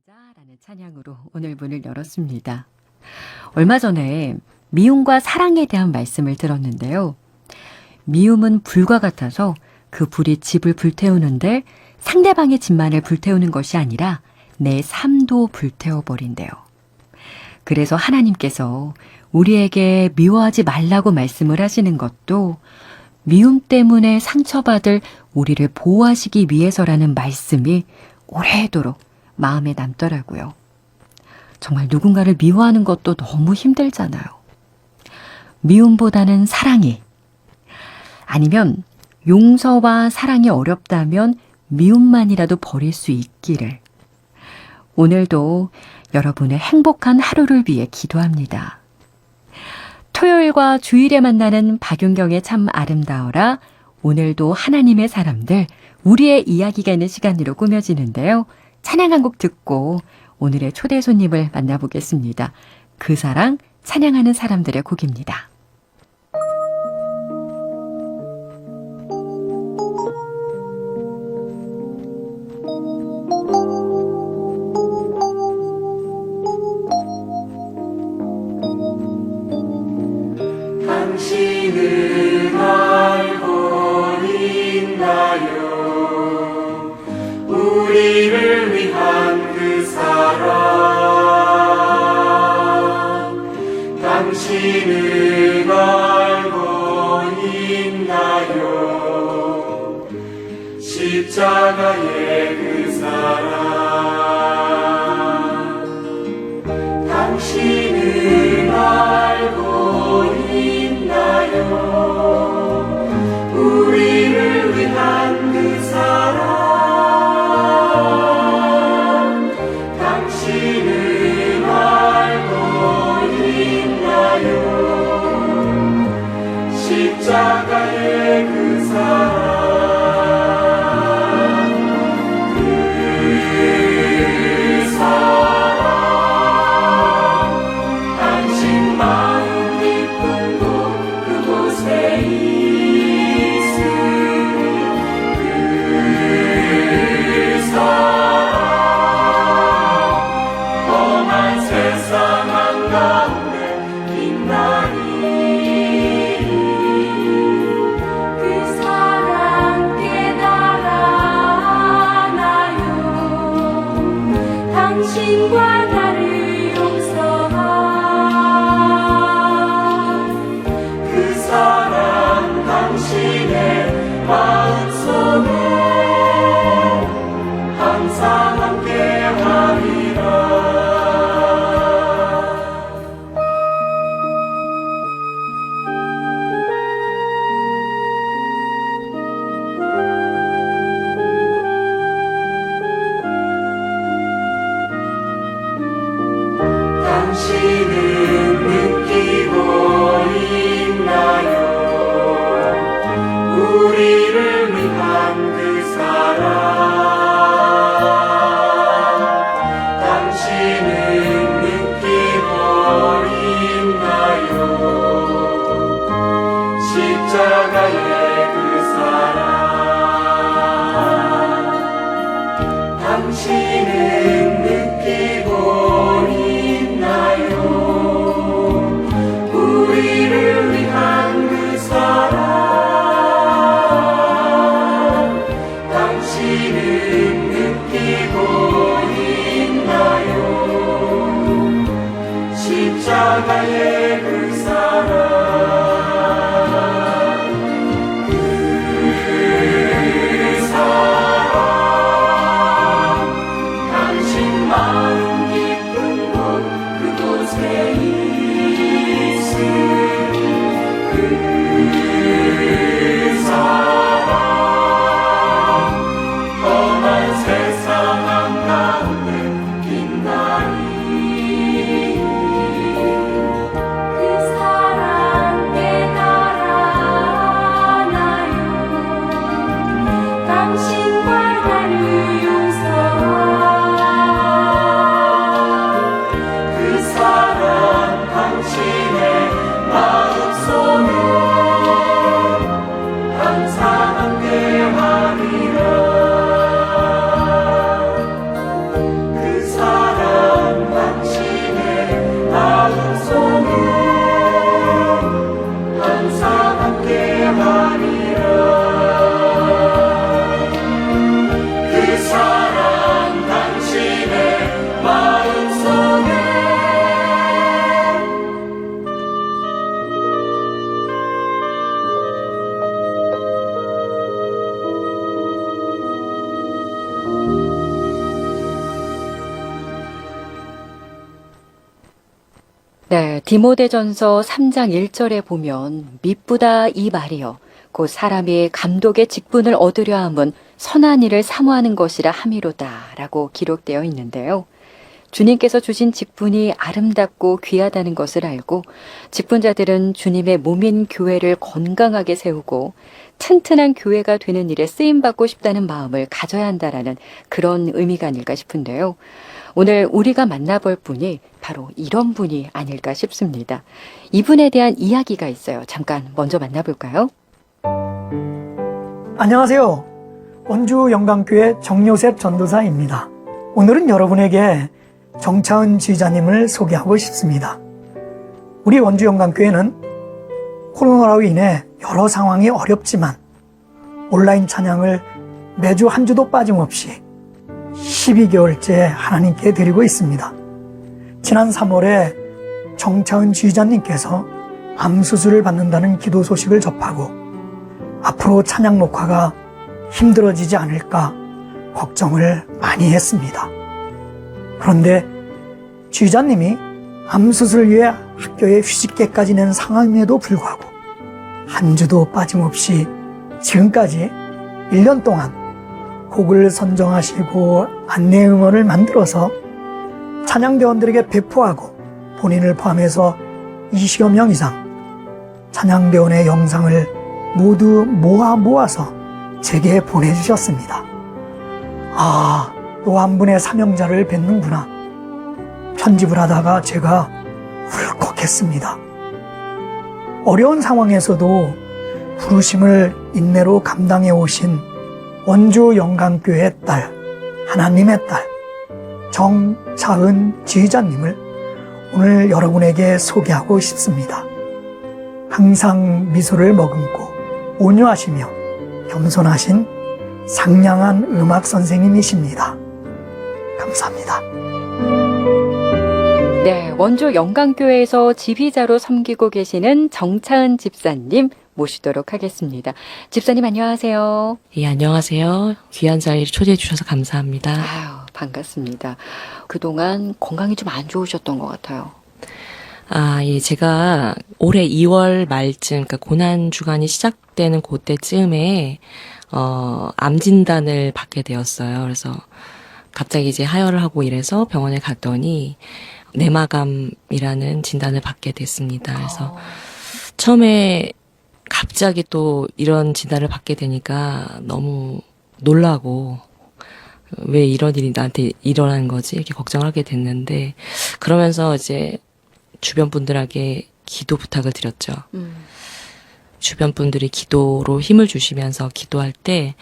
가자라는 찬양으로 오늘 문을 열었습니다. 얼마 전에 미움과 사랑에 대한 말씀을 들었는데요. 미움은 불과 같아서 그 불이 집을 불태우는데 상대방의 집만을 불태우는 것이 아니라 내 삶도 불태워버린대요. 그래서 하나님께서 우리에게 미워하지 말라고 말씀을 하시는 것도 미움 때문에 상처받을 우리를 보호하시기 위해서라는 말씀이 오래도록 마음에 남더라고요. 정말 누군가를 미워하는 것도 너무 힘들잖아요. 미움보다는 사랑이, 아니면 용서와 사랑이 어렵다면 미움만이라도 버릴 수 있기를. 오늘도 여러분의 행복한 하루를 위해 기도합니다. 토요일과 주일에 만나는 박윤경의 참 아름다워라. 오늘도 하나님의 사람들, 우리의 이야기가 있는 시간으로 꾸며지는데요. 찬양 한 곡 듣고 오늘의 초대 손님을 만나보겠습니다. 그 사랑, 찬양하는 사람들의 곡입니다. 당신을 알고 있나요? 우리를 위한 그 사랑, 당신을 알고 있나요? 십자가의 그 사랑, 당신을 알고 있나요? 우리를 위한 그 사랑, 당신을 알고 있나요? 십자가의 그 사랑, 그 사랑, 당신 마음 깊은 곳 그곳에 있으니 그 사랑, 험한 세상 한가운데 빛나니 그 사랑 깨달아나요? 당신과 나를 용서한 그 사랑, 당신의 마음속에 항상 함께하리라. 당신은 느끼고 있나요? 우리를 위한 그 사랑, 당신은 느끼고 있나요? 십자가의 그 사랑, 당신은 느끼고 있나요? 우리를 위한 그 사랑, 당신은 느끼고 있나요? 십자가의 그 사랑, 그 사랑, 당신 마음 사랑 당신의 마음속에 네, 디모데전서 3장 1절에 보면 미쁘다 이 말이여 곧 사람이 감독의 직분을 얻으려 함은 선한 일을 사모하는 것이라 함이로다라고 기록되어 있는데요. 주님께서 주신 직분이 아름답고 귀하다는 것을 알고 직분자들은 주님의 몸인 교회를 건강하게 세우고 튼튼한 교회가 되는 일에 쓰임받고 싶다는 마음을 가져야 한다라는 그런 의미가 아닐까 싶은데요. 오늘 우리가 만나볼 분이 바로 이런 분이 아닐까 싶습니다. 이분에 대한 이야기가 있어요. 잠깐 먼저 만나볼까요? 안녕하세요. 원주 영광교회 정요셉 전도사입니다. 오늘은 여러분에게 정차은 지휘자님을 소개하고 싶습니다. 우리 원주 영광교회는 코로나로 인해 여러 상황이 어렵지만 온라인 찬양을 매주 한 주도 빠짐없이 12개월째 하나님께 드리고 있습니다. 지난 3월에 정차은 지휘자님께서 암 수술을 받는다는 기도 소식을 접하고 앞으로 찬양 녹화가 힘들어지지 않을까 걱정을 많이 했습니다. 그런데 지휘자님이 암 수술을 위해 학교에 휴직계까지 낸 상황임에도 불구하고 한 주도 빠짐없이 지금까지 1년 동안 곡을 선정하시고 안내 음원을 만들어서 찬양대원들에게 배포하고 본인을 포함해서 20여 명 이상 찬양대원의 영상을 모두 모아서 제게 보내주셨습니다. 아, 또 한 분의 사명자를 뵙는구나. 편집을 하다가 제가 울컥했습니다. 어려운 상황에서도 부르심을 인내로 감당해 오신 원주 영광교회의 딸, 하나님의 딸, 정차은 지휘자님을 오늘 여러분에게 소개하고 싶습니다. 항상 미소를 머금고 온유하시며 겸손하신 상냥한 음악 선생님이십니다. 감사합니다. 네, 원주 영광교회에서 지휘자로 섬기고 계시는 정차은 집사님 모시도록 하겠습니다. 집사님 안녕하세요. 예, 안녕하세요. 귀한 자리를 초대해 주셔서 감사합니다. 아유, 반갑습니다. 그동안 건강이 좀 안 좋으셨던 것 같아요. 예, 제가 올해 2월 말쯤, 그러니까 고난 주간이 시작되는 그때쯤에, 암 진단을 받게 되었어요. 그래서 갑자기 이제 하혈을 하고 이래서 병원에 갔더니 내마감이라는 진단을 받게 됐습니다. 그래서 처음에 갑자기 또 이런 진단을 받게 되니까 너무 놀라고 왜 이런 일이 나한테 일어난 거지? 이렇게 걱정하게 됐는데 그러면서 이제 주변 분들에게 기도 부탁을 드렸죠. 주변 분들이 기도로 힘을 주시면서 기도할 때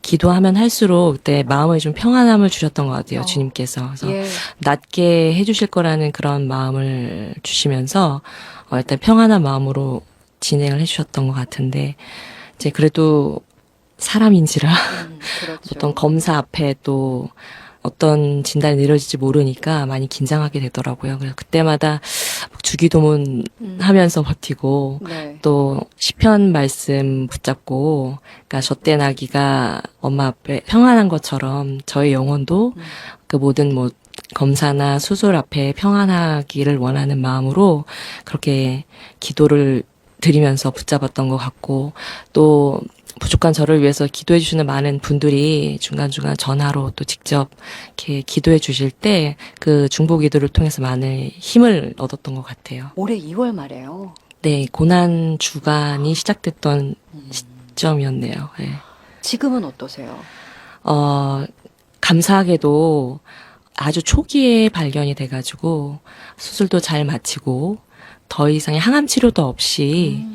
기도하면 할수록 그때 마음에 좀 평안함을 주셨던 것 같아요. 주님께서. 그래서 예. 낫게 해주실 거라는 그런 마음을 주시면서 일단 평안한 마음으로 진행을 해주셨던 것 같은데 이제 그래도 사람인지라 그렇죠. 어떤 검사 앞에 또 어떤 진단이 내려질지 모르니까 많이 긴장하게 되더라고요. 그래서 그때마다 주기도문 하면서 버티고 네. 또 시편 말씀 붙잡고 그러니까 젖된 아기가 엄마 앞에 평안한 것처럼 저의 영혼도 그 모든 뭐 검사나 수술 앞에 평안하기를 원하는 마음으로 그렇게 기도를 드리면서 붙잡았던 것 같고 또 부족한 저를 위해서 기도해 주시는 많은 분들이 중간중간 전화로 또 직접 이렇게 기도해 주실 때 그 중보 기도를 통해서 많은 힘을 얻었던 것 같아요. 올해 2월 말에요. 네, 고난 주간이 시작됐던 시점이었네요. 네. 지금은 어떠세요? 감사하게도 아주 초기에 발견이 돼가지고 수술도 잘 마치고 더 이상의 항암 치료도 없이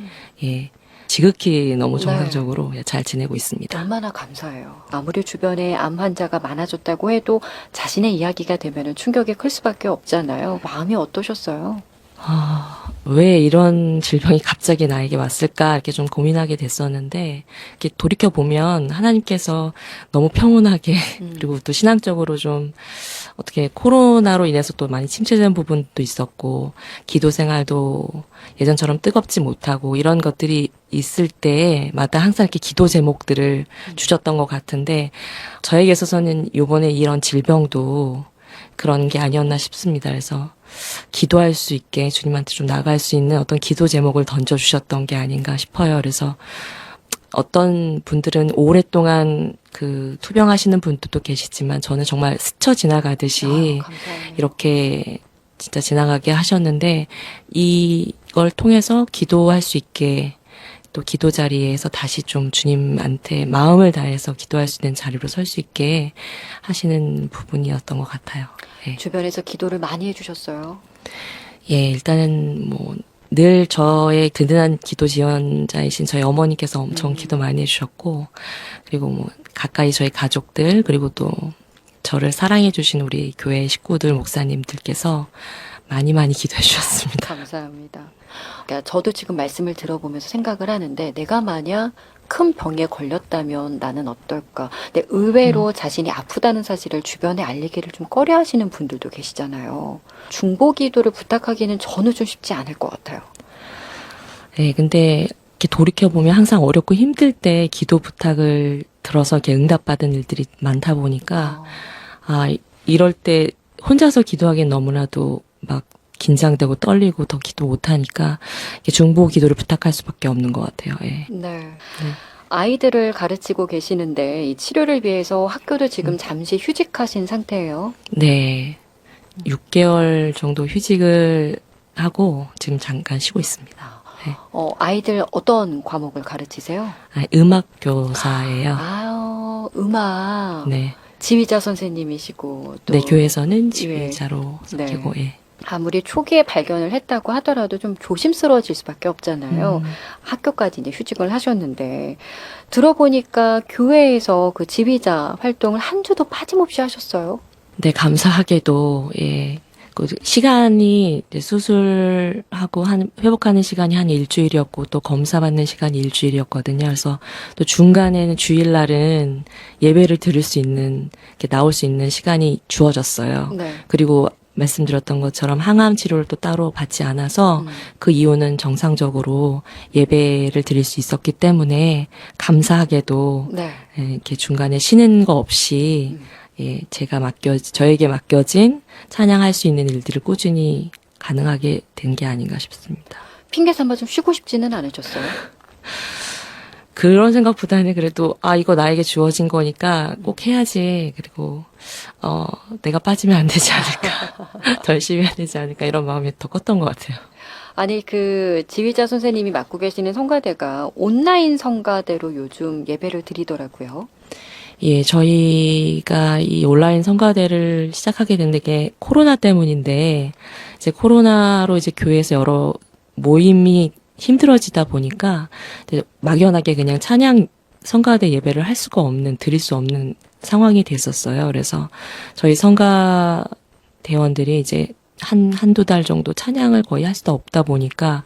예. 지극히 너무 정상적으로 잘 지내고 있습니다. 얼마나 감사해요. 아무리 주변에 암 환자가 많아졌다고 해도 자신의 이야기가 되면 충격이 클 수밖에 없잖아요. 마음이 어떠셨어요? 왜 이런 질병이 갑자기 나에게 왔을까 이렇게 좀 고민하게 됐었는데 이렇게 돌이켜 보면 하나님께서 너무 평온하게 그리고 또 신앙적으로 좀 어떻게 코로나로 인해서 또 많이 침체된 부분도 있었고 기도 생활도 예전처럼 뜨겁지 못하고 이런 것들이 있을 때마다 항상 이렇게 기도 제목들을 주셨던 것 같은데 저에게 있어서는 이번에 이런 질병도 그런 게 아니었나 싶습니다. 그래서 기도할 수 있게 주님한테 좀 나갈 수 있는 어떤 기도 제목을 던져주셨던 게 아닌가 싶어요. 그래서 어떤 분들은 오랫동안 그 투병하시는 분들도 계시지만 저는 정말 스쳐 지나가듯이 감사합니다. 이렇게 진짜 지나가게 하셨는데 이걸 통해서 기도할 수 있게 또 기도 자리에서 다시 좀 주님한테 마음을 다해서 기도할 수 있는 자리로 설 수 있게 하시는 부분이었던 것 같아요. 예. 주변에서 기도를 많이 해주셨어요. 예, 일단은 뭐 늘 저의 든든한 기도 지원자이신 저희 어머니께서 엄청 기도 많이 해주셨고 그리고 뭐 가까이 저희 가족들 그리고 또 저를 사랑해 주신 우리 교회 식구들 목사님들께서 많이 기도해 주셨습니다. 감사합니다. 그러니까 저도 지금 말씀을 들어보면서 생각을 하는데 내가 만약 큰 병에 걸렸다면 나는 어떨까? 근데 의외로 자신이 아프다는 사실을 주변에 알리기를 좀 꺼려하시는 분들도 계시잖아요. 중보기도를 부탁하기는 저는 좀 쉽지 않을 것 같아요. 네, 근데 이렇게 돌이켜보면 항상 어렵고 힘들 때 기도 부탁을 들어서 이렇게 응답받은 일들이 많다 보니까 이럴 때 혼자서 기도하기엔 너무나도 막 긴장되고 떨리고 더 기도 못하니까 중보 기도를 부탁할 수밖에 없는 것 같아요. 예. 네. 아이들을 가르치고 계시는데 이 치료를 위해서 학교도 지금 잠시 휴직하신 상태예요. 네. 6개월 정도 휴직을 하고 지금 잠깐 쉬고 있습니다. 네. 아이들 어떤 과목을 가르치세요? 음악 교사예요. 음악. 네. 지휘자 선생님이시고 또 네, 교회에서는 지휘자로 네. 섬기고 예. 아무리 초기에 발견을 했다고 하더라도 좀 조심스러워질 수밖에 없잖아요. 학교까지 이제 휴직을 하셨는데 들어보니까 교회에서 그 지휘자 활동을 한 주도 빠짐없이 하셨어요. 네, 감사하게도 예. 그 시간이 이제 수술하고 회복하는 시간이 한 일주일이었고 또 검사 받는 시간이 일주일이었거든요. 그래서 또 중간에는 주일날은 예배를 들을 수 있는 이렇게 나올 수 있는 시간이 주어졌어요. 네. 그리고 말씀드렸던 것처럼 항암 치료를 또 따로 받지 않아서 그 이후는 정상적으로 예배를 드릴 수 있었기 때문에 감사하게도 네. 예, 이렇게 중간에 쉬는 거 없이 예, 저에게 맡겨진 찬양할 수 있는 일들을 꾸준히 가능하게 된 게 아닌가 싶습니다. 핑계 삼아 좀 쉬고 싶지는 않으셨어요? 그런 생각보다는 그래도 이거 나에게 주어진 거니까 꼭 해야지. 그리고 내가 빠지면 안 되지 않을까. 더 열심히 해야 되지 않을까. 이런 마음이 더 컸던 것 같아요. 아니 그 지휘자 선생님이 맡고 계시는 성가대가 온라인 성가대로 요즘 예배를 드리더라고요. 예, 저희가 이 온라인 성가대를 시작하게 된 게 코로나 때문인데, 이제 코로나로 이제 교회에서 여러 모임이 힘들어지다 보니까, 이제 막연하게 그냥 찬양 성가대 예배를 할 수가 없는, 드릴 수 없는 상황이 됐었어요. 그래서 저희 성가대원들이 이제 한두 달 정도 찬양을 거의 할 수도 없다 보니까,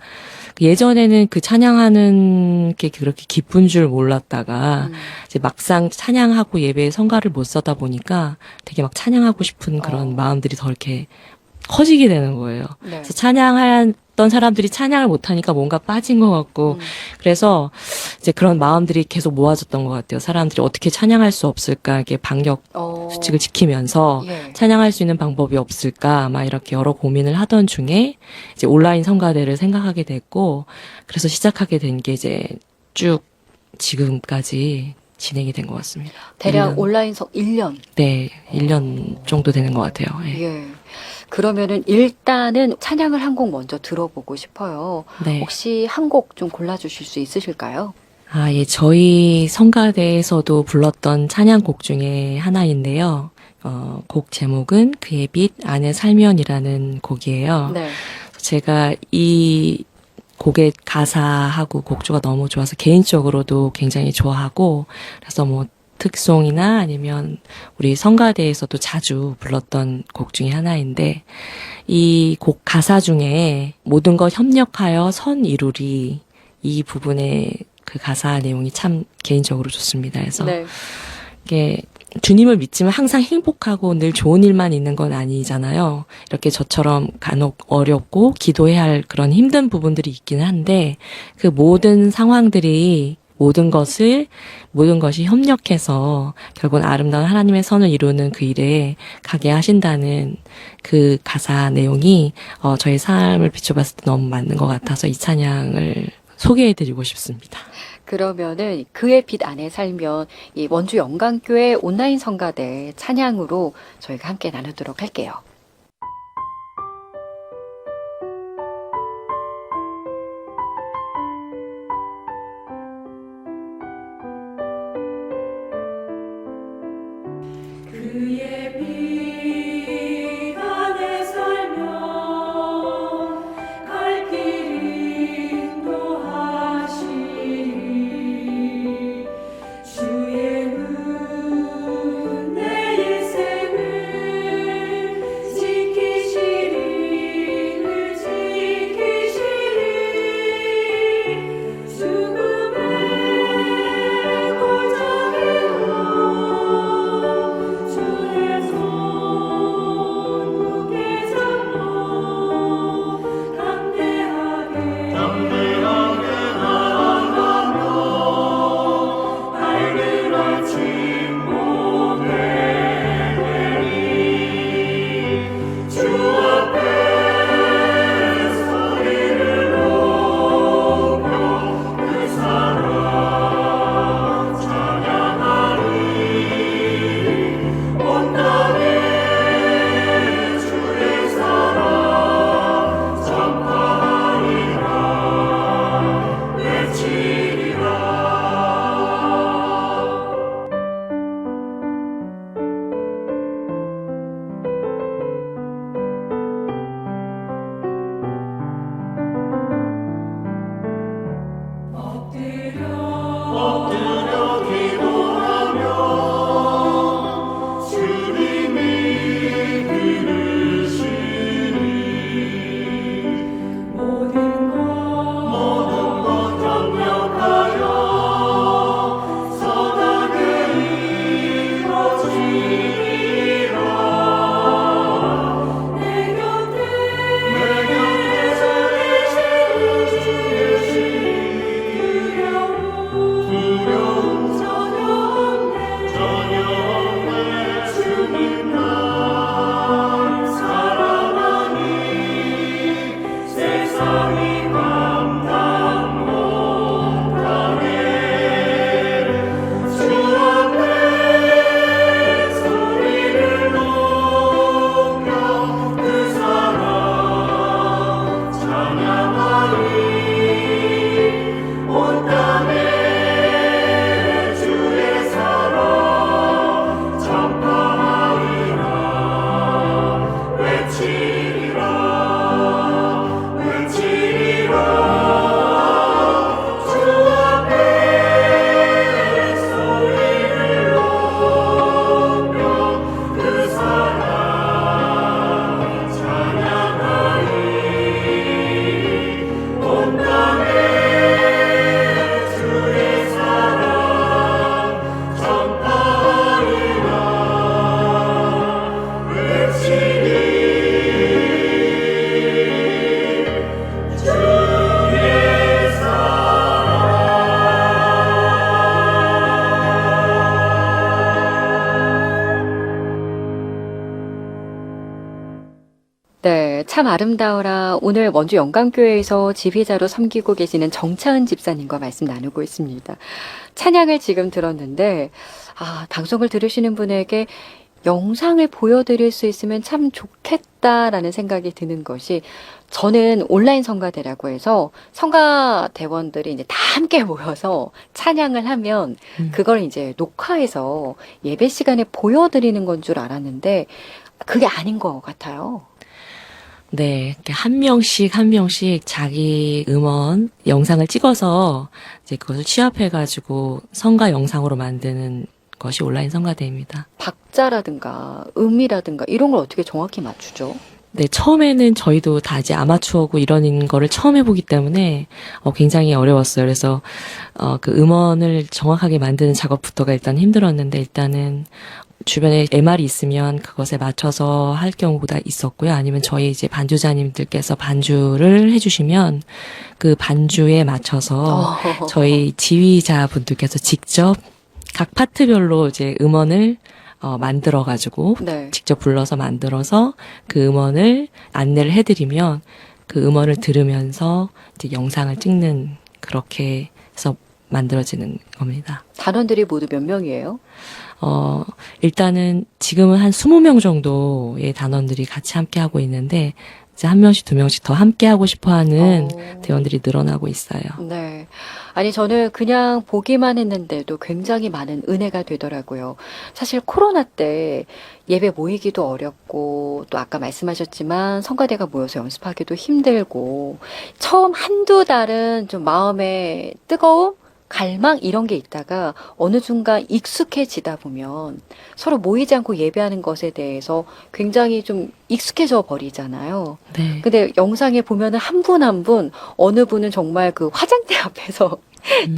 예전에는 그 찬양하는 게 그렇게 기쁜 줄 몰랐다가 이제 막상 찬양하고 예배에 성가를 못 서다 보니까 되게 막 찬양하고 싶은 그런 마음들이 더 이렇게 커지게 되는 거예요. 네. 그래서 찬양했던 사람들이 찬양을 못하니까 뭔가 빠진 것 같고 그래서 이제 그런 마음들이 계속 모아졌던 것 같아요. 사람들이 어떻게 찬양할 수 없을까 이렇게 방역 수칙을 지키면서 예. 찬양할 수 있는 방법이 없을까 막 이렇게 여러 고민을 하던 중에 이제 온라인 성가대를 생각하게 됐고 그래서 시작하게 된 게 이제 쭉 지금까지 진행이 된 것 같습니다. 대략 1년. 온라인 1년. 네, 1년 정도 되는 것 같아요. 예. 예. 그러면은 일단은 찬양을 한 곡 먼저 들어보고 싶어요. 네. 혹시 한 곡 좀 골라주실 수 있으실까요? 예, 저희 성가대에서도 불렀던 찬양곡 중에 하나인데요. 곡 제목은 그의 빛 안에 살면이라는 곡이에요. 네. 제가 이 곡의 가사하고 곡조가 너무 좋아서 개인적으로도 굉장히 좋아하고 그래서 뭐 특송이나 아니면 우리 성가대에서도 자주 불렀던 곡 중에 하나인데 이 곡 가사 중에 모든 것 협력하여 선 이루리 이 부분의 그 가사 내용이 참 개인적으로 좋습니다. 그래서 네. 이게 주님을 믿지만 항상 행복하고 늘 좋은 일만 있는 건 아니잖아요. 이렇게 저처럼 간혹 어렵고 기도해야 할 그런 힘든 부분들이 있기는 한데 그 모든 상황들이 모든 것이 협력해서 결국은 아름다운 하나님의 선을 이루는 그 일에 가게 하신다는 그 가사 내용이 저의 삶을 비춰봤을 때 너무 맞는 것 같아서 이 찬양을 소개해드리고 싶습니다. 그러면은 그의 빛 안에 살면 이 원주 영광교회 온라인 성가대 찬양으로 저희가 함께 나누도록 할게요. 그의 빛 안에 살면 갈 길 인도하시리 주의 눈 내 인생을 지키시리 죽음의 골짜기로 주의 손 굳게 잡고 담대하게 나아가며 밝은 아침 보게 되리 주 앞에 소리를 높여 그 사랑 찬양하리 온 땅에 주의 사랑 전파하리라 외치리라 엎드려 기도하며 주님이 들으시니 모든 것 협력하여 선하게 이루어지리라 내 곁에 주 계시니 두려움 전혀 없네 주님 날 사랑하니 세상이 감당 못하네 주 앞에 소리를 높여 그 사랑 찬양하리 온 땅에 주의 사랑 전파하리라 외치리라 주 앞에 소리를 높여 그 사랑 찬양하리 온 땅에 주의 사랑 전파하리라 외치리 주의 네, 참 아름다워라. 오늘 원주 영광교회에서 지휘자로 섬기고 계시는 정차은 집사님과 말씀 나누고 있습니다. 찬양을 지금 들었는데, 방송을 들으시는 분에게 영상을 보여드릴 수 있으면 참 좋겠다라는 생각이 드는 것이, 저는 온라인 성가대라고 해서 성가대원들이 이제 다 함께 모여서 찬양을 하면 그걸 이제 녹화해서 예배 시간에 보여드리는 건 줄 알았는데 그게 아닌 것 같아요. 네, 이렇게 한 명씩 자기 음원 영상을 찍어서 이제 그것을 취합해가지고 성가 영상으로 만드는 것이 온라인 성가대입니다. 박자라든가 음이라든가 이런 걸 어떻게 정확히 맞추죠? 네, 처음에는 저희도 다 이제 아마추어고 이런 거를 처음 해보기 때문에 굉장히 어려웠어요. 그래서 그 음원을 정확하게 만드는 작업부터가 일단 힘들었는데, 일단은 주변에 MR이 있으면 그것에 맞춰서 할 경우보다 있었고요. 아니면 저희 이제 반주자님들께서 반주를 해주시면 그 반주에 맞춰서 저희 지휘자분들께서 직접 각 파트별로 이제 음원을 만들어가지고 네. 직접 불러서 만들어서 그 음원을 안내를 해드리면 그 음원을 들으면서 이제 영상을 찍는, 그렇게 해서 만들어지는 겁니다. 단원들이 모두 몇 명이에요? 일단은 지금은 한 20명 정도의 단원들이 같이 함께 하고 있는데, 이제 한 명씩 두 명씩 더 함께 하고 싶어 하는 대원들이 늘어나고 있어요. 네. 아니, 저는 그냥 보기만 했는데도 굉장히 많은 은혜가 되더라고요. 사실 코로나 때 예배 모이기도 어렵고, 또 아까 말씀하셨지만 성가대가 모여서 연습하기도 힘들고, 처음 한두 달은 좀 마음에 뜨거움? 갈망 이런 게 있다가 어느 순간 익숙해지다 보면 서로 모이지 않고 예배하는 것에 대해서 굉장히 좀 익숙해져 버리잖아요. 네. 근데 영상에 보면은 한 분 한 분, 어느 분은 정말 그 화장대 앞에서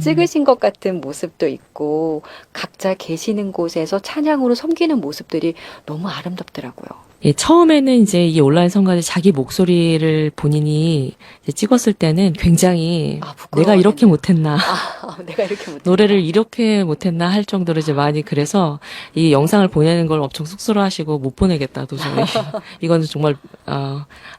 찍으신 것 같은 모습도 있고, 각자 계시는 곳에서 찬양으로 섬기는 모습들이 너무 아름답더라고요. 예, 처음에는 이제 이 온라인 성가대 자기 목소리를 본인이 이제 찍었을 때는 굉장히 내가 이렇게 못했나, 내가 이렇게 못했나. 노래를 이렇게 못했나 할 정도로 이제 많이, 그래서 이 영상을 보내는 걸 엄청 쑥스러워하시고 못 보내겠다 도저히 이거는 정말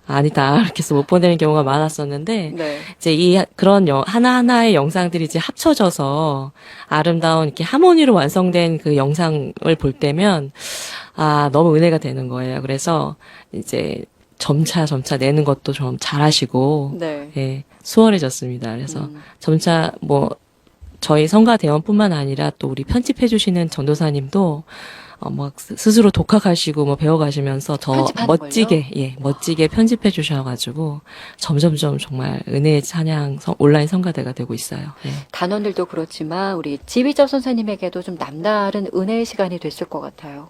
아니다 이렇게 해서 못 보내는 경우가 많았었는데, 네. 이제 그런 하나하나의 영상들이 이제 합쳐져서 아름다운 이렇게 하모니로 완성된 그 영상을 볼 때면 너무 은혜가 되는 거예요. 그래서 이제 점차 내는 것도 좀 잘하시고, 네. 예, 수월해졌습니다. 그래서 점차 저희 성가 대원뿐만 아니라 또 우리 편집해주시는 전도사님도 막 스스로 독학하시고 배워가시면서 더 편집하는 멋지게 편집해 주셔가지고 점점점 정말 은혜의 찬양 온라인 성가대가 되고 있어요. 예. 단원들도 그렇지만 우리 지휘자 선생님에게도 좀 남다른 은혜의 시간이 됐을 것 같아요.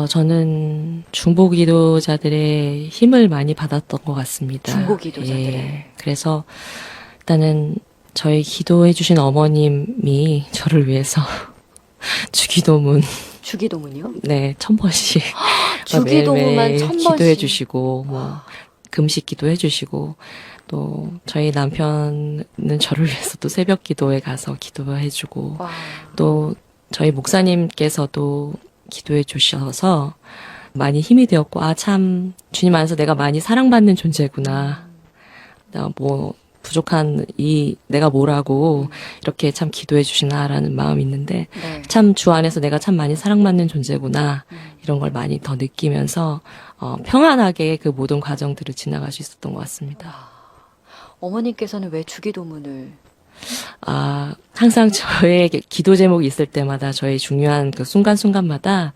저는 중보 기도자들의 힘을 많이 받았던 것 같습니다. 중보 기도자들의. 예. 그래서 일단은 저희 기도해 주신 어머님이 저를 위해서 주기도문이요? 네, 1000번씩. 주기도문만 매일매일 1000번씩. 기도해 주시고, 금식 기도해 주시고, 또 저희 남편은 저를 위해서 또 새벽 기도에 가서 기도해 주고, 또 저희 목사님께서도 기도해 주셔서 많이 힘이 되었고, 참 주님 안에서 내가 많이 사랑받는 존재구나. 부족한 내가 뭐라고 이렇게 참 기도해 주시나라는 마음이 있는데, 네. 참 주 안에서 내가 참 많이 사랑받는 존재구나, 이런 걸 많이 더 느끼면서 평안하게 그 모든 과정들을 지나갈 수 있었던 것 같습니다. 어머님께서는 왜 주기도문을? 항상 저의 기도 제목이 있을 때마다 저의 중요한 그 순간순간마다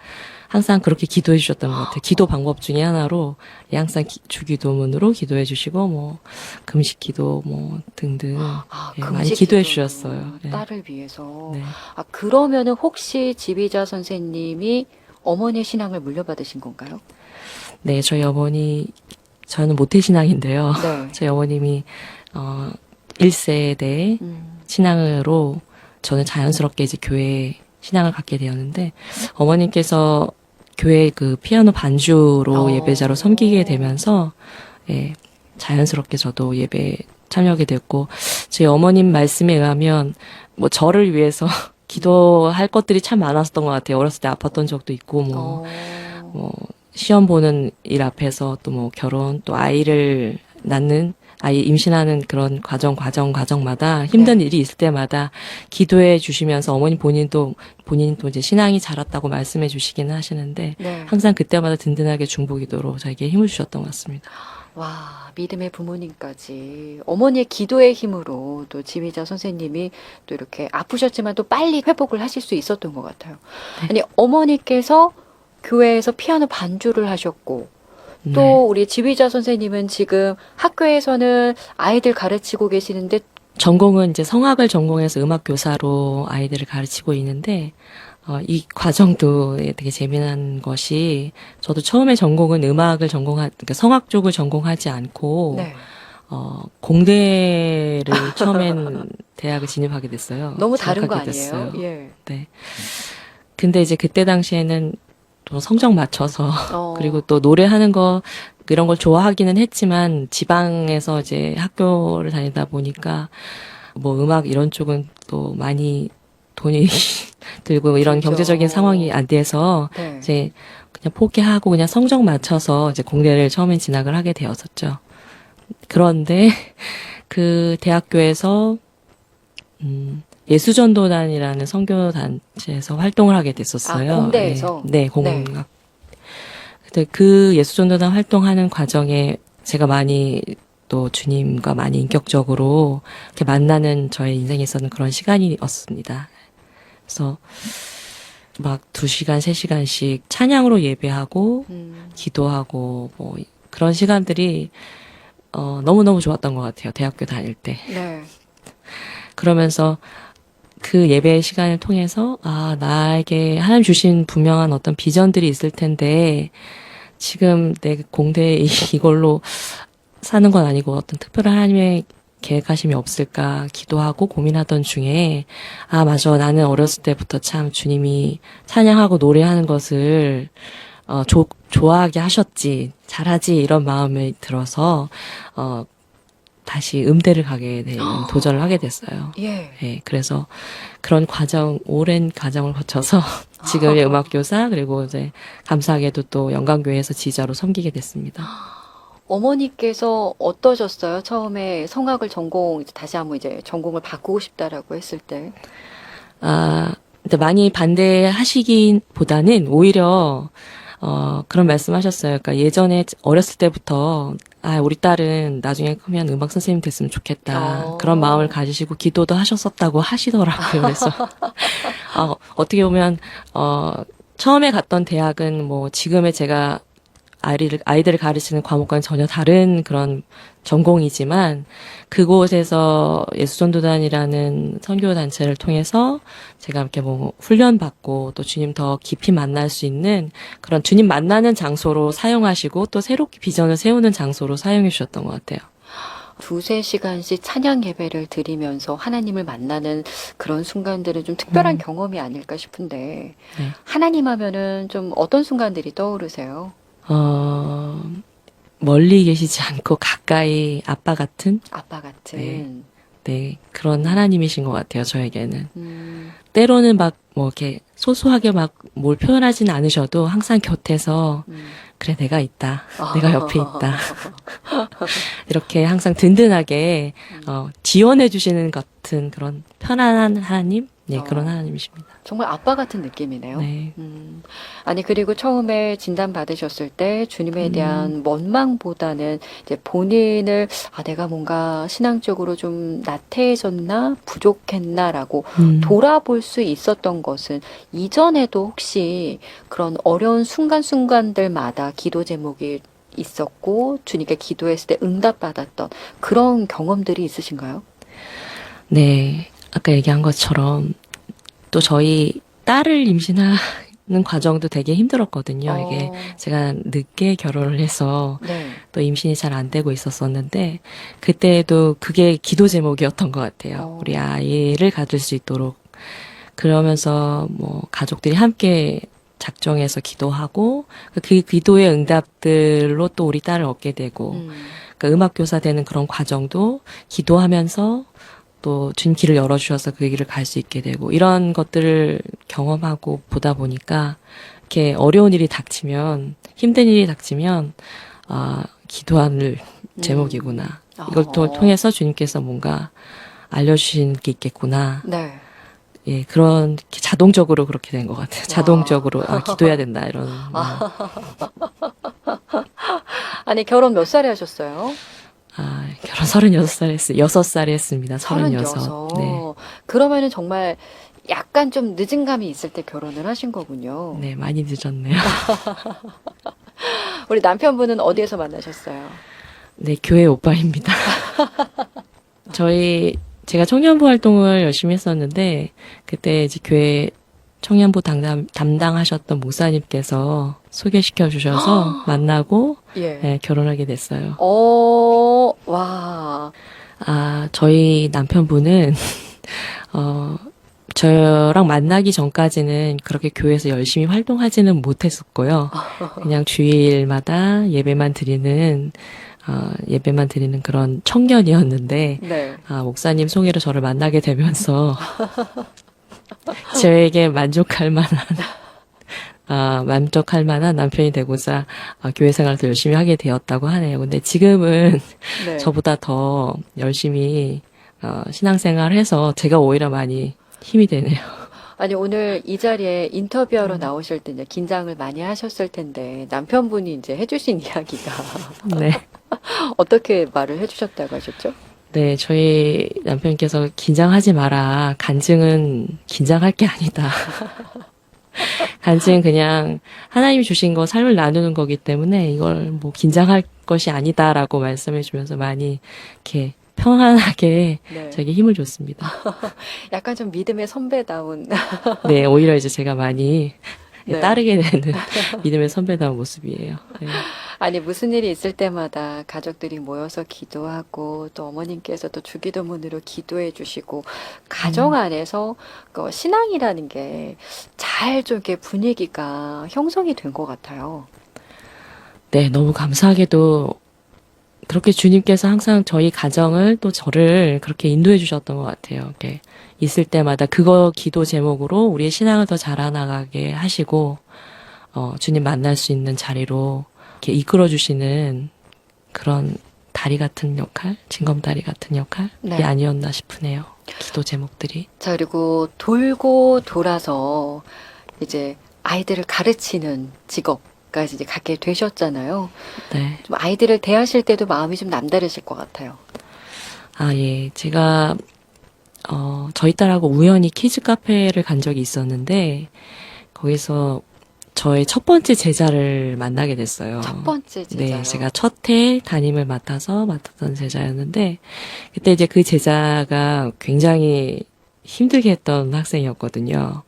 항상 그렇게 기도해 주셨던 것 같아요. 기도 방법 중에 하나로 항상 주기도문으로 기도해 주시고, 금식 기도 등등 많이 기도해 주셨어요. 네. 딸을 위해서. 네. 그러면은 혹시 지휘자 선생님이 어머니의 신앙을 물려받으신 건가요? 네, 저희 어머니, 저는 모태신앙인데요. 네. 저희 어머님이 1세대 신앙으로 저는 자연스럽게 이제 교회에 신앙을 갖게 되었는데, 어머님께서 교회 그 피아노 반주로 예배자로 섬기게 되면서 자연스럽게 저도 예배에 참여하게 됐고, 저희 어머님 말씀에 의하면 저를 위해서 기도할 것들이 참 많았었던 것 같아요. 어렸을 때 아팠던 적도 있고, 시험 보는 일 앞에서 또 결혼, 또 아이를 낳는, 아이 임신하는 그런 과정마다 힘든 일이 있을 때마다 기도해 주시면서 어머니 본인도 이제 신앙이 자랐다고 말씀해 주시기는 하시는데, 항상 그때마다 든든하게 중보기도로 저에게 힘을 주셨던 것 같습니다. 와, 믿음의 부모님까지 어머니의 기도의 힘으로 또 지휘자 선생님이 또 이렇게 아프셨지만 또 빨리 회복을 하실 수 있었던 것 같아요. 네. 아니, 어머니께서 교회에서 피아노 반주를 하셨고, 또 네. 우리 지휘자 선생님은 지금 학교에서는 아이들 가르치고 계시는데 전공은 이제 성악을 전공해서 음악 교사로 아이들을 가르치고 있는데, 이 과정도 되게 재미난 것이, 저도 처음에 전공은 그러니까 성악 쪽을 전공하지 않고, 네. 공대를 처음엔 대학을 진입하게 됐어요. 너무 다른 거 진학하게 아니에요? 됐어요. 예. 네. 근데 이제 그때 당시에는 또 성적 맞춰서 그리고 또 노래하는 거 이런 걸 좋아하기는 했지만 지방에서 이제 학교를 다니다 보니까 뭐 음악 이런 쪽은 또 많이 돈이 들고 이런 그렇죠. 경제적인 상황이 안 돼서 네. 이제 그냥 포기하고 그냥 성적 맞춰서 이제 공대를 처음에 진학을 하게 되었었죠. 그런데 그 대학교에서 예수전도단이라는 선교단체에서 활동을 하게 됐었어요. 아, 공대에서? 네, 공학. 근데 그 예수전도단 활동하는 과정에 제가 많이 또 주님과 많이 인격적으로 이렇게 만나는 저의 인생에 있었는 그런 시간이었습니다. 그래서 막 2시간, 3시간씩 찬양으로 예배하고 기도하고 뭐 그런 시간들이 너무너무 좋았던 것 같아요. 대학교 다닐 때. 네. 그러면서 그 예배 시간을 통해서 나에게 하나님 주신 분명한 어떤 비전들이 있을 텐데 지금 내 공대 이걸로 사는 건 아니고 어떤 특별한 하나님의 계획하심이 없을까 기도하고 고민하던 중에 맞아, 나는 어렸을 때부터 참 주님이 찬양하고 노래하는 것을 좋아하게 하셨지, 잘하지, 이런 마음이 들어서 다시 음대를 가게 되는 도전을 하게 됐어요. 예. 네, 그래서 그런 오랜 과정을 거쳐서 지금의 음악교사, 그리고 이제 감사하게도 또 영광교회에서 지휘자로 섬기게 됐습니다. 어머니께서 어떠셨어요? 처음에 성악을 다시 한번 이제 전공을 바꾸고 싶다라고 했을 때. 근데 많이 반대하시기보다는 오히려 그런 말씀하셨어요. 그러니까 예전에 어렸을 때부터 우리 딸은 나중에 크면 음악 선생님 됐으면 좋겠다. 그런 마음을 가지시고 기도도 하셨었다고 하시더라고요. 그래서 어떻게 보면 처음에 갔던 대학은 뭐 지금의 제가 아이들을 가르치는 과목과는 전혀 다른 그런 전공이지만 그곳에서 예수전도단이라는 선교 단체를 통해서 제가 이렇게 뭐 훈련받고 또 주님 더 깊이 만날 수 있는 그런 주님 만나는 장소로 사용하시고 또 새롭게 비전을 세우는 장소로 사용해 주셨던 것 같아요. 2-3시간씩 찬양 예배를 드리면서 하나님을 만나는 그런 순간들은 좀 특별한 경험이 아닐까 싶은데 네. 하나님 하면은 좀 어떤 순간들이 떠오르세요? 멀리 계시지 않고 가까이 아빠 같은? 아빠 같은. 네, 그런 하나님이신 것 같아요, 저에게는. 때로는 막, 뭐, 이렇게, 소소하게 막, 뭘 표현하지는 않으셔도 항상 곁에서, 그래, 내가 있다. 내가 옆에 있다. 이렇게 항상 든든하게, 지원해주시는 같은 그런 편안한 하나님? 네, 그런 하나님이십니다. 정말 아빠 같은 느낌이네요. 네. 아니, 그리고 처음에 진단받으셨을 때 주님에 대한 원망보다는 이제 본인을, 내가 뭔가 신앙적으로 좀 나태해졌나, 부족했나라고 돌아볼 수 있었던 것은 이전에도 혹시 그런 어려운 순간순간들마다 기도 제목이 있었고 주님께 기도했을 때 응답받았던 그런 경험들이 있으신가요? 네. 아까 얘기한 것처럼 또 저희 딸을 임신하는 과정도 되게 힘들었거든요. 이게 제가 늦게 결혼을 해서 네. 또 임신이 잘 안 되고 있었었는데 그때도 그게 기도 제목이었던 것 같아요. 우리 아이를 가질 수 있도록. 그러면서 뭐 가족들이 함께 작정해서 기도하고 그 기도의 응답들로 또 우리 딸을 얻게 되고 그러니까 음악교사 되는 그런 과정도 기도하면서 또 주님 길을 열어주셔서 그 길을 갈 수 있게 되고 이런 것들을 경험하고 보다 보니까 이렇게 어려운 일이 닥치면 힘든 일이 닥치면 기도하는 제목이구나. 이걸 통해서 주님께서 뭔가 알려주신 게 있겠구나. 네. 예, 그런 자동적으로 그렇게 된 것 같아요. 자동적으로 기도해야 된다 이런. 아니 결혼 몇 살에 하셨어요? 결혼 6살에 했습니다. 36. 36. 네. 그러면은 정말 약간 좀 늦은 감이 있을 때 결혼을 하신 거군요. 네, 많이 늦었네요. 우리 남편분은 어디에서 만나셨어요? 네, 교회 오빠입니다. 저희 제가 청년부 활동을 열심히 했었는데 그때 이제 교회 청년부 담당하셨던 목사님께서 소개시켜 주셔서 만나고 예. 네, 결혼하게 됐어요. 와. 저희 남편분은 저랑 만나기 전까지는 그렇게 교회에서 열심히 활동하지는 못했었고요. 그냥 주일마다 예배만 드리는 그런 청년이었는데, 네. 목사님 소개로 저를 만나게 되면서, 저에게 만족할 만한 남편이 되고자, 교회 생활을 더 열심히 하게 되었다고 하네요. 근데 지금은 네. 저보다 더 열심히, 신앙생활을 해서 제가 오히려 많이 힘이 되네요. 아니, 오늘 이 자리에 인터뷰하러 나오실 때 이제 긴장을 많이 하셨을 텐데, 남편분이 이제 해주신 이야기가 네. 어떻게 말을 해주셨다고 하셨죠? 네, 저희 남편께서 긴장하지 마라. 간증은 긴장할 게 아니다. 간증은 그냥 하나님이 주신 거 삶을 나누는 거기 때문에 이걸 뭐 긴장할 것이 아니다라고 말씀해 주면서 많이 이렇게 평안하게 네. 저에게 힘을 줬습니다. 약간 좀 믿음의 선배다운. 네, 오히려 이제 제가 많이 네. 따르게 되는 믿음의 선배다운 모습이에요. 네. 아니, 무슨 일이 있을 때마다 가족들이 모여서 기도하고 또 어머님께서도 주기도문으로 기도해 주시고 가정 안에서 그 신앙이라는 게 잘 좀 이렇게 분위기가 형성이 된 것 같아요. 네, 너무 감사하게도 그렇게 주님께서 항상 저희 가정을 또 저를 그렇게 인도해 주셨던 것 같아요. 이렇게 있을 때마다 그거 기도 제목으로 우리의 신앙을 더 자라나가게 하시고, 주님 만날 수 있는 자리로 이렇게 이끌어 주시는 그런 다리 같은 역할, 징검다리 같은 역할이 네. 아니었나 싶으네요. 기도 제목들이. 자, 그리고 돌고 돌아서 이제 아이들을 가르치는 직업까지 이제 갖게 되셨잖아요. 네. 좀 아이들을 대하실 때도 마음이 좀 남다르실 것 같아요. 예. 제가, 저희 딸하고 우연히 키즈 카페를 간 적이 있었는데, 거기서 저의 첫 번째 제자를 만나게 됐어요. 첫 번째 제자요. 네, 제가 첫 해 담임을 맡았던 제자였는데, 그때 이제 그 제자가 굉장히 힘들게 했던 학생이었거든요.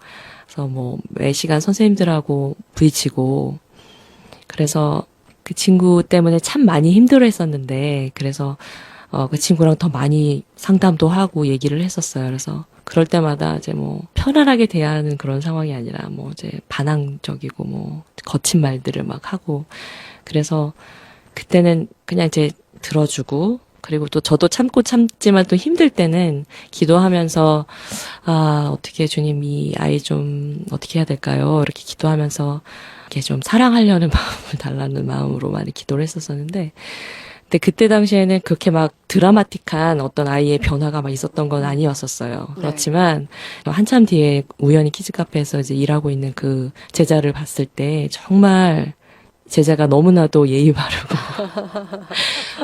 그래서 뭐, 매 시간 선생님들하고 부딪히고, 그래서 그 친구 때문에 참 많이 힘들어 했었는데, 그래서, 그 친구랑 더 많이 상담도 하고 얘기를 했었어요. 그래서 그럴 때마다 이제 뭐 편안하게 대하는 그런 상황이 아니라 뭐 이제 반항적이고 뭐 거친 말들을 막 하고 그래서 그때는 그냥 이제 들어주고 그리고 또 저도 참고 참지만 또 힘들 때는 기도하면서 어떻게 주님 이 아이 좀 어떻게 해야 될까요? 이렇게 기도하면서 이렇게 좀 사랑하려는 마음을 달라는 마음으로 많이 기도를 했었었는데 근데 그때 당시에는 그렇게 막 드라마틱한 어떤 아이의 변화가 막 있었던 건 아니었었어요. 네. 그렇지만 한참 뒤에 우연히 키즈 카페에서 이제 일하고 있는 그 제자를 봤을 때 정말 제자가 너무나도 예의 바르고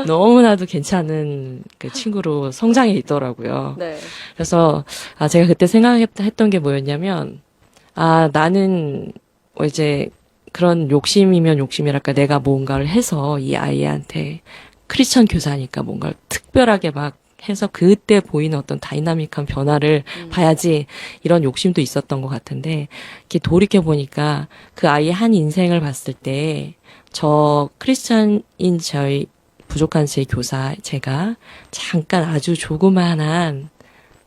너무나도 괜찮은 그 친구로 성장해 있더라고요. 네. 그래서 제가 그때 생각했던 게 뭐였냐면 나는 이제 그런 욕심이면 욕심이랄까 내가 뭔가를 해서 이 아이한테 크리스천 교사니까 뭔가를 특별하게 막 해서 그때 보이는 어떤 다이나믹한 변화를 봐야지 이런 욕심도 있었던 것 같은데 이렇게 돌이켜 보니까 그 아이의 한 인생을 봤을 때 저 크리스천인 저희 부족한 제 교사 제가 잠깐 아주 조그만한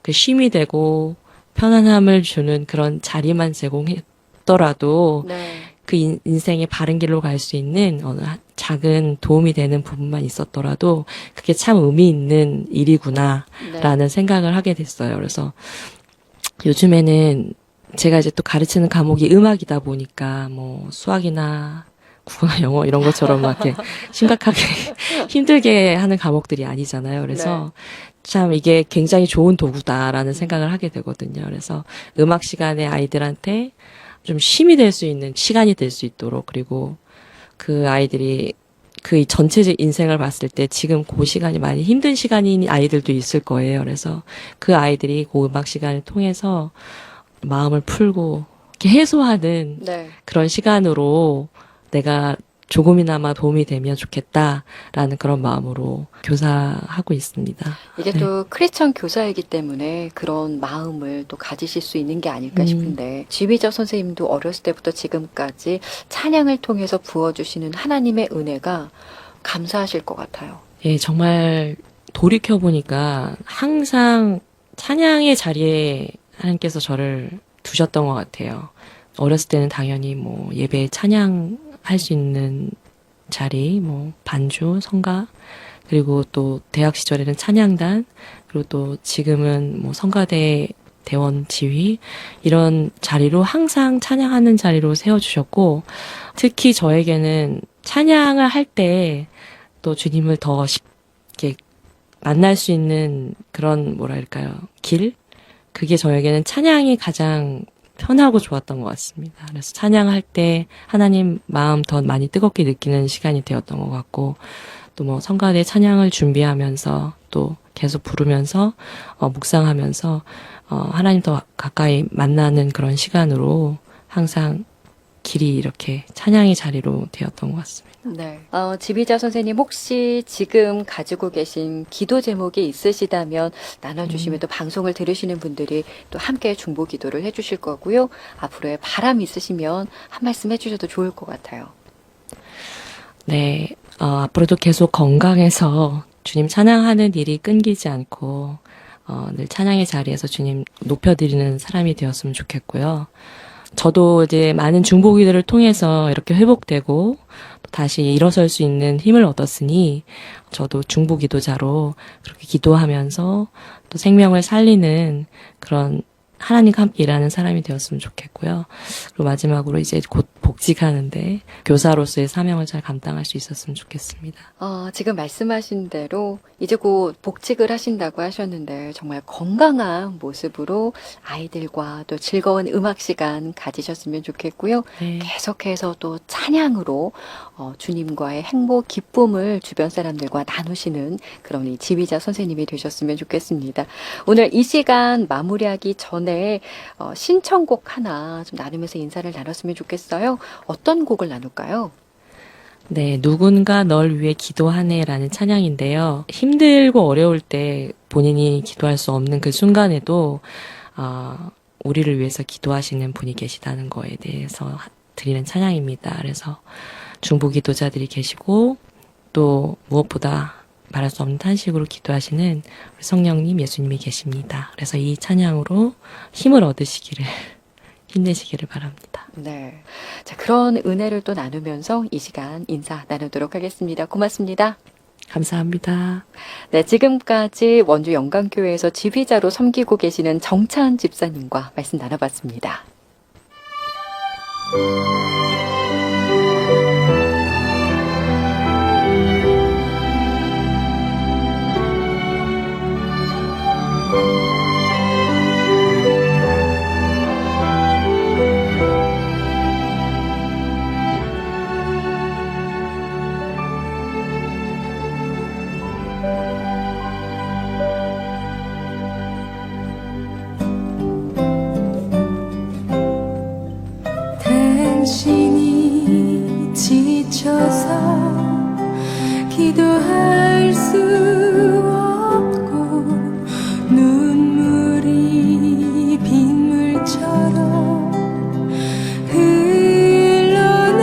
그 쉼이 되고 편안함을 주는 그런 자리만 제공했더라도 네. 그 인생의 바른 길로 갈 수 있는 어느 작은 도움이 되는 부분만 있었더라도 그게 참 의미 있는 일이구나라는 생각을 하게 됐어요. 그래서 요즘에는 제가 이제 또 가르치는 과목이 음악이다 보니까 뭐 수학이나 국어나 영어 이런 것처럼 막 이렇게 심각하게 힘들게 하는 과목들이 아니잖아요. 그래서 참 이게 굉장히 좋은 도구다라는 생각을 하게 되거든요. 그래서 음악 시간에 아이들한테 좀 쉼이 될 수 있는 시간이 될 수 있도록 그리고 그 아이들이 그 전체적 인생을 봤을 때 지금 그 시간이 많이 힘든 시간인 아이들도 있을 거예요. 그래서 그 아이들이 그 음악 시간을 통해서 마음을 풀고 이렇게 해소하는 네. 그런 시간으로 내가 조금이나마 도움이 되면 좋겠다라는 그런 마음으로 교사하고 있습니다. 이게 또 크리스천 교사이기 때문에 그런 마음을 또 가지실 수 있는 게 아닐까 싶은데 지휘자 선생님도 어렸을 때부터 지금까지 찬양을 통해서 부어주시는 하나님의 은혜가 감사하실 것 같아요. 예, 정말 돌이켜보니까 항상 찬양의 자리에 하나님께서 저를 두셨던 것 같아요. 어렸을 때는 당연히 뭐 예배에 찬양할 수 있는 자리, 뭐 반주, 성가, 그리고 또 대학 시절에는 찬양단, 그리고 또 지금은 뭐 성가대 대원 지휘, 이런 자리로 항상 찬양하는 자리로 세워주셨고, 특히 저에게는 찬양을 할 때 또 주님을 더 쉽게 만날 수 있는 그런 뭐랄까요, 길? 그게 저에게는 찬양이 가장 편하고 좋았던 것 같습니다. 그래서 찬양할 때 하나님 마음 더 많이 뜨겁게 느끼는 시간이 되었던 것 같고, 또 뭐 성가대 찬양을 준비하면서 또 계속 부르면서 묵상하면서 하나님 더 가까이 만나는 그런 시간으로 항상 길이 이렇게 찬양의 자리로 되었던 것 같습니다. 네. 지휘자 선생님 혹시 지금 가지고 계신 기도 제목이 있으시다면 나눠주시면 또 방송을 들으시는 분들이 또 함께 중보 기도를 해주실 거고요. 앞으로의 바람 있으시면 한 말씀 해주셔도 좋을 것 같아요. 네. 앞으로도 계속 건강해서 주님 찬양하는 일이 끊기지 않고 늘 찬양의 자리에서 주님 높여드리는 사람이 되었으면 좋겠고요. 저도 이제 많은 중보기도를 통해서 이렇게 회복되고 또 다시 일어설 수 있는 힘을 얻었으니 저도 중보기도자로 그렇게 기도하면서 또 생명을 살리는 그런 하나님과 함께 일하는 사람이 되었으면 좋겠고요. 그리고 마지막으로 이제 곧 복직하는데 교사로서의 사명을 잘 감당할 수 있었으면 좋겠습니다. 지금 말씀하신 대로 이제 곧 복직을 하신다고 하셨는데 정말 건강한 모습으로 아이들과 또 즐거운 음악 시간 가지셨으면 좋겠고요. 네. 계속해서 또 찬양으로 주님과의 행복, 기쁨을 주변 사람들과 나누시는 그런 이 지휘자 선생님이 되셨으면 좋겠습니다. 오늘 이 시간 마무리하기 전에 신청곡 하나 좀 나누면서 인사를 나눴으면 좋겠어요. 어떤 곡을 나눌까요? 네, 누군가 널 위해 기도하네라는 찬양인데요. 힘들고 어려울 때 본인이 기도할 수 없는 그 순간에도 우리를 위해서 기도하시는 분이 계시다는 거에 대해서 드리는 찬양입니다. 그래서 중보기도자들이 계시고 또 무엇보다 말할 수 없는 탄식으로 기도하시는 우리 성령님, 예수님이 계십니다. 그래서 이 찬양으로 힘을 얻으시기를, 힘내시기를 바랍니다. 네. 자, 그런 은혜를 또 나누면서 이 시간 인사 나누도록 하겠습니다. 고맙습니다. 감사합니다. 네, 지금까지 원주 영광교회에서 지휘자로 섬기고 계시는 정찬 집사님과 말씀 나눠봤습니다. 당신이 지쳐서 기도할 수 없고 눈물이 빗물처럼 흘러내릴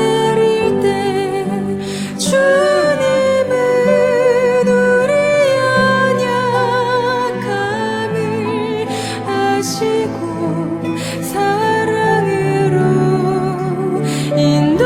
때 주님은 우리의 연약함을 아시고 사랑으로 인도하시네.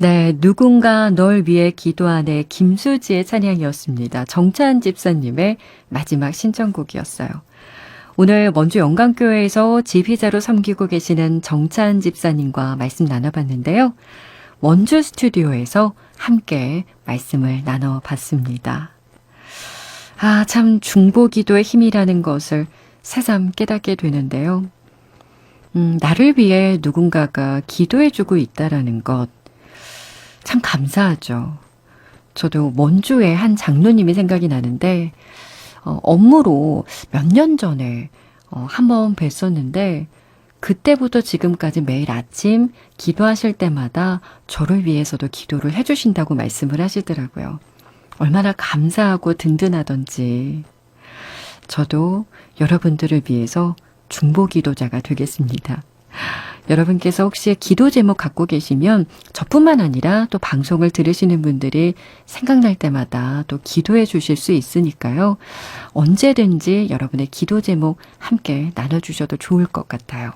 네, 누군가 널 위해 기도하네 김수지의 찬양이었습니다. 정찬 집사님의 마지막 신청곡이었어요. 오늘 원주 영광교회에서 지휘자로 섬기고 계시는 정찬 집사님과 말씀 나눠봤는데요. 원주 스튜디오에서 함께 말씀을 나눠봤습니다. 아, 참 중보기도의 힘이라는 것을 새삼 깨닫게 되는데요. 나를 위해 누군가가 기도해주고 있다라는 것, 참 감사하죠. 저도 원주의 한 장로님이 생각이 나는데 업무로 몇 년 전에 한번 뵀었는데 그때부터 지금까지 매일 아침 기도하실 때마다 저를 위해서도 기도를 해주신다고 말씀을 하시더라고요. 얼마나 감사하고 든든하던지 저도 여러분들을 위해서 중보기도자가 되겠습니다. 여러분께서 혹시 기도 제목 갖고 계시면 저뿐만 아니라 또 방송을 들으시는 분들이 생각날 때마다 또 기도해 주실 수 있으니까요. 언제든지 여러분의 기도 제목 함께 나눠주셔도 좋을 것 같아요.